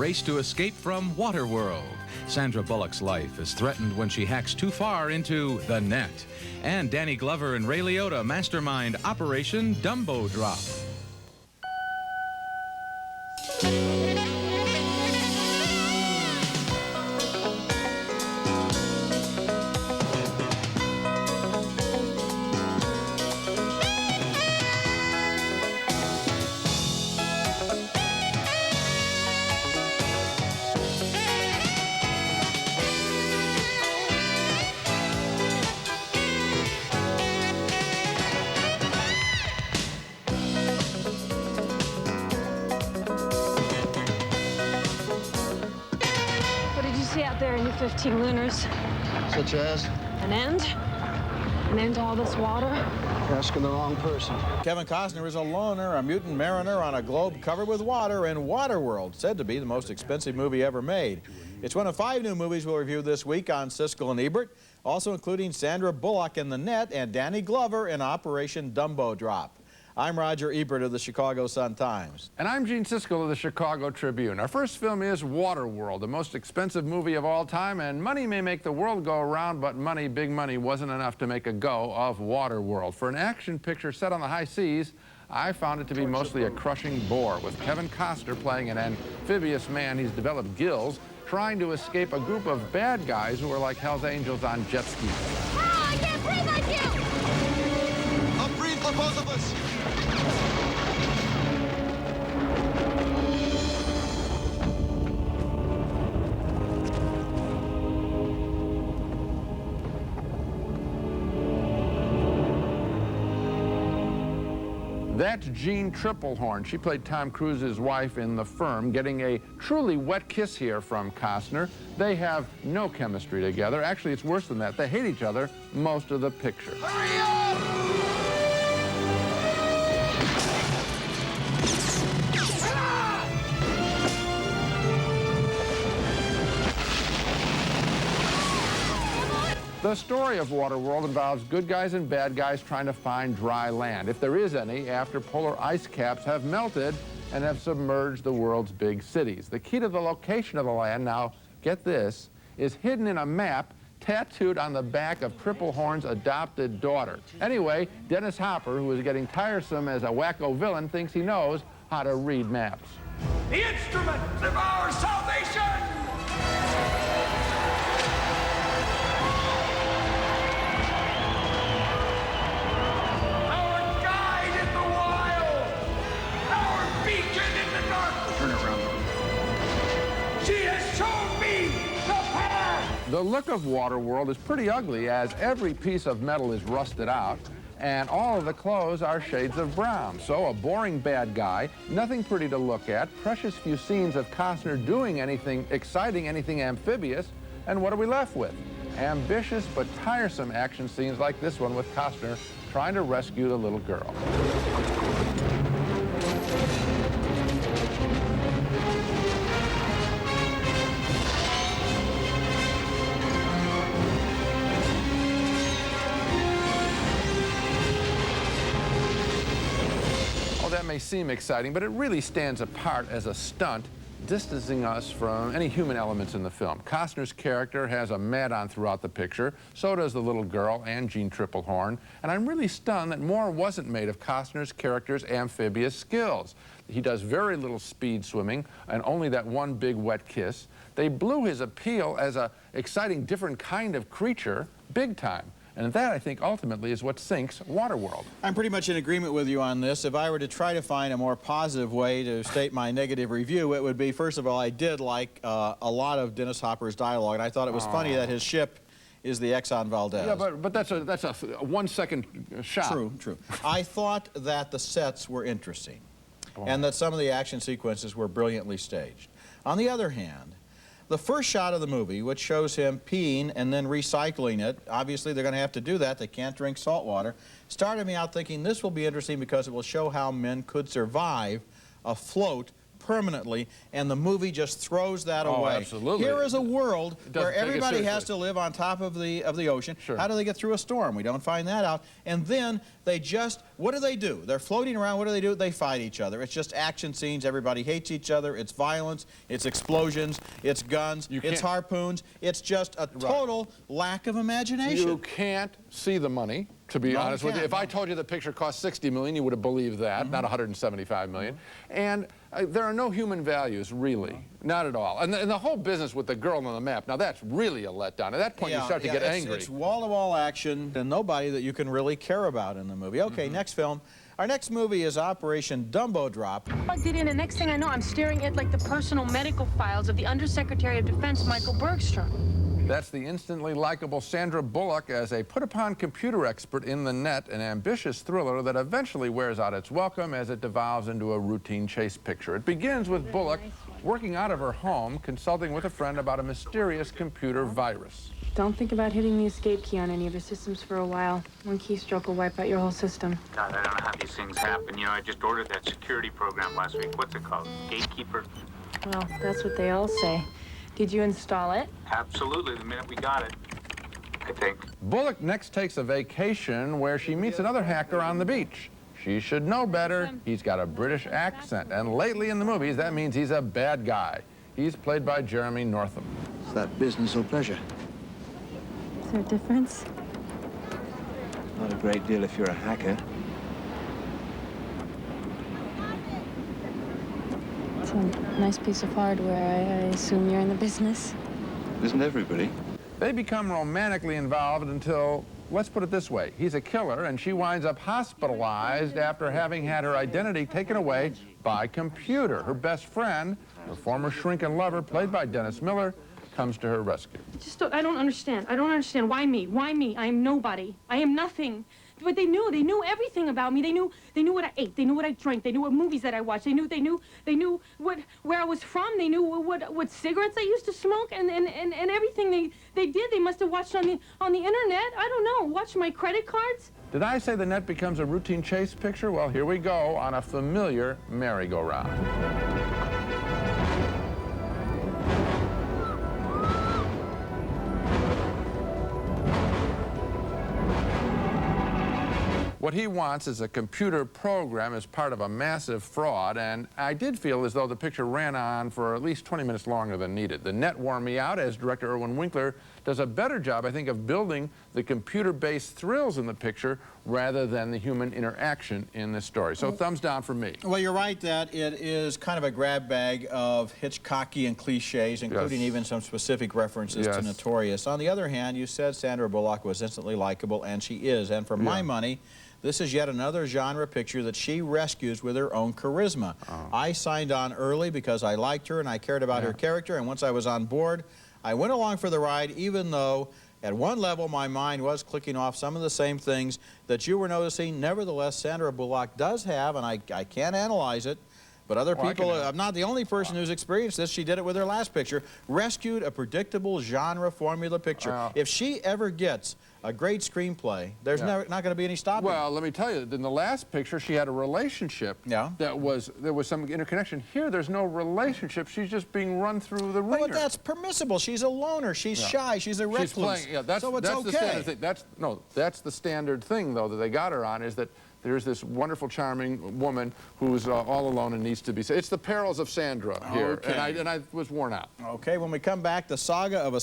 Race to escape from Waterworld. Sandra Bullock's life is threatened when she hacks too far into the net. And Danny Glover and Ray Liotta mastermind Operation Dumbo Drop. Out there in your 15 lunars. Such as? An end? An end to all this water? You're asking the wrong person. Kevin Costner is a loner, a mutant mariner on a globe covered with water in Waterworld, said to be the most expensive movie ever made. It's one of 5 new movies we'll review this week on Siskel and Ebert, also including Sandra Bullock in The Net and Danny Glover in Operation Dumbo Drop. I'm Roger Ebert of the Chicago Sun-Times. And I'm Gene Siskel of the Chicago Tribune. Our first film is Waterworld, the most expensive movie of all time, and money may make the world go around, but money, big money, wasn't enough to make a go of Waterworld. For an action picture set on the high seas, I found it to be mostly a crushing bore, with Kevin Costner playing an amphibious man. He's developed gills, trying to escape a group of bad guys who are like Hell's Angels on jet skis. Ah, I can't breathe like you! I'll breathe for both of us! That's Jean Triplehorn. She played Tom Cruise's wife in The Firm, getting a truly wet kiss here from Costner. They have no chemistry together. Actually, it's worse than that. They hate each other most of the picture. Hurry up! The story of Waterworld involves good guys and bad guys trying to find dry land, if there is any, after polar ice caps have melted and have submerged the world's big cities. The key to the location of the land, now get this, is hidden in a map tattooed on the back of Triplehorn's adopted daughter. Anyway, Dennis Hopper, who is getting tiresome as a wacko villain, thinks he knows how to read maps. The instrument of our salvation! The look of Waterworld is pretty ugly, as every piece of metal is rusted out, and all of the clothes are shades of brown. So a boring bad guy, nothing pretty to look at, precious few scenes of Costner doing anything exciting, anything amphibious, and what are we left with? Ambitious but tiresome action scenes like this one with Costner trying to rescue the little girl. That may seem exciting, but it really stands apart as a stunt, distancing us from any human elements in the film. Costner's character has a mad-on throughout the picture, so does the little girl and Jean Triplehorn, and I'm really stunned that more wasn't made of Costner's character's amphibious skills. He does very little speed swimming and only that one big wet kiss. They blew his appeal as a exciting different kind of creature big time. And that, I think, ultimately is what sinks Waterworld. I'm pretty much in agreement with you on this. If I were to try to find a more positive way to state my negative review, it would be, first of all, I did like a lot of Dennis Hopper's dialogue, and I thought it was funny that his ship is the Exxon Valdez. Yeah, but that's a 1-second shot. True, true. I thought that the sets were interesting, and that some of the action sequences were brilliantly staged. On the other hand, the first shot of the movie, which shows him peeing and then recycling it, obviously they're going to have to do that, they can't drink salt water, started me out thinking this will be interesting because it will show how men could survive afloat permanently, and the movie just throws that away. Absolutely. Here is a world where take it everybody has seriously. to live on top of the ocean. Sure. How do they get through a storm? We don't find that out. And then they just, what do? They're floating around. What do? They fight each other. It's just action scenes. Everybody hates each other. It's violence. It's explosions. It's guns. It's harpoons. It's just a total lack of imagination. You can't see the money, to be honest with you. If I told you the picture cost $60 million, you would have believed that, not $175 million. And there are no human values, really. Not at all. And the whole business with the girl on the map, now that's really a letdown. At that point, you start to get angry. It's wall-to-wall action and nobody that you can really care about in the movie. Okay, next film. Our next movie is Operation Dumbo Drop. Plugged it in, and next thing I know, I'm staring at like the personal medical files of the Undersecretary of Defense, Michael Bergstrom. That's the instantly likable Sandra Bullock as a put-upon computer expert in the net, an ambitious thriller that eventually wears out its welcome as it devolves into a routine chase picture. It begins with Bullock working out of her home, consulting with a friend about a mysterious computer virus. Don't think about hitting the escape key on any of the systems for a while. One keystroke will wipe out your whole system. God, I don't know how these things happen. You know, I just ordered that security program last week. What's it called? Gatekeeper? Well, that's what they all say. Did you install it? Absolutely, the minute we got it, I think. Bullock next takes a vacation where she meets another hacker on the beach. She should know better. He's got a British accent, and lately in the movies, that means he's a bad guy. He's played by Jeremy Northam. Is that business or pleasure? Is there a difference? Not a great deal if you're a hacker. It's a nice piece of hardware. I assume you're in the business. Isn't everybody? They become romantically involved until, let's put it this way, he's a killer and she winds up hospitalized after having had her identity taken away by computer. Her best friend, her former shrink and lover, played by Dennis Miller, comes to her rescue. I don't understand. I don't understand. Why me? Why me? I am nobody. I am nothing. But they knew everything about me. They knew what I ate. They knew what I drank. They knew what movies that I watched. They knew where I was from. They knew what cigarettes I used to smoke and everything they did. They must have watched on the internet. I don't know. Watched my credit cards. Did I say the net becomes a routine chase picture? Well, here we go on a familiar merry-go-round. What he wants is a computer program as part of a massive fraud, and I did feel as though the picture ran on for at least 20 minutes longer than needed. The net wore me out, as director Irwin Winkler does a better job, I think, of building the computer-based thrills in the picture rather than the human interaction in this story. So thumbs down for me. Well, you're right that it is kind of a grab bag of Hitchcockian cliches, including even some specific references to Notorious. On the other hand, you said Sandra Bullock was instantly likable, and she is. And for my money, this is yet another genre picture that she rescues with her own charisma. I signed on early because I liked her and I cared about her character, and once I was on board, I went along for the ride, even though at one level my mind was clicking off some of the same things that you were noticing. Nevertheless, Sandra Bullock does have, and I can't analyze it, but other people, I'm not the only person who's experienced this. She did it with her last picture, rescued a predictable genre formula picture. If she ever gets a great screenplay, there's not going to be any stopping. Well, let me tell you, in the last picture, she had a relationship that there was some interconnection. Here, there's no relationship. She's just being run through the ringer. But that's permissible. She's a loner. She's shy. She's a recluse. So it's okay. The standard thing. That's the standard thing, though, that they got her on, is that there's this wonderful, charming woman who's all alone and needs to be saved. It's the perils of Sandra here, and I was worn out. Okay, when we come back, the saga of a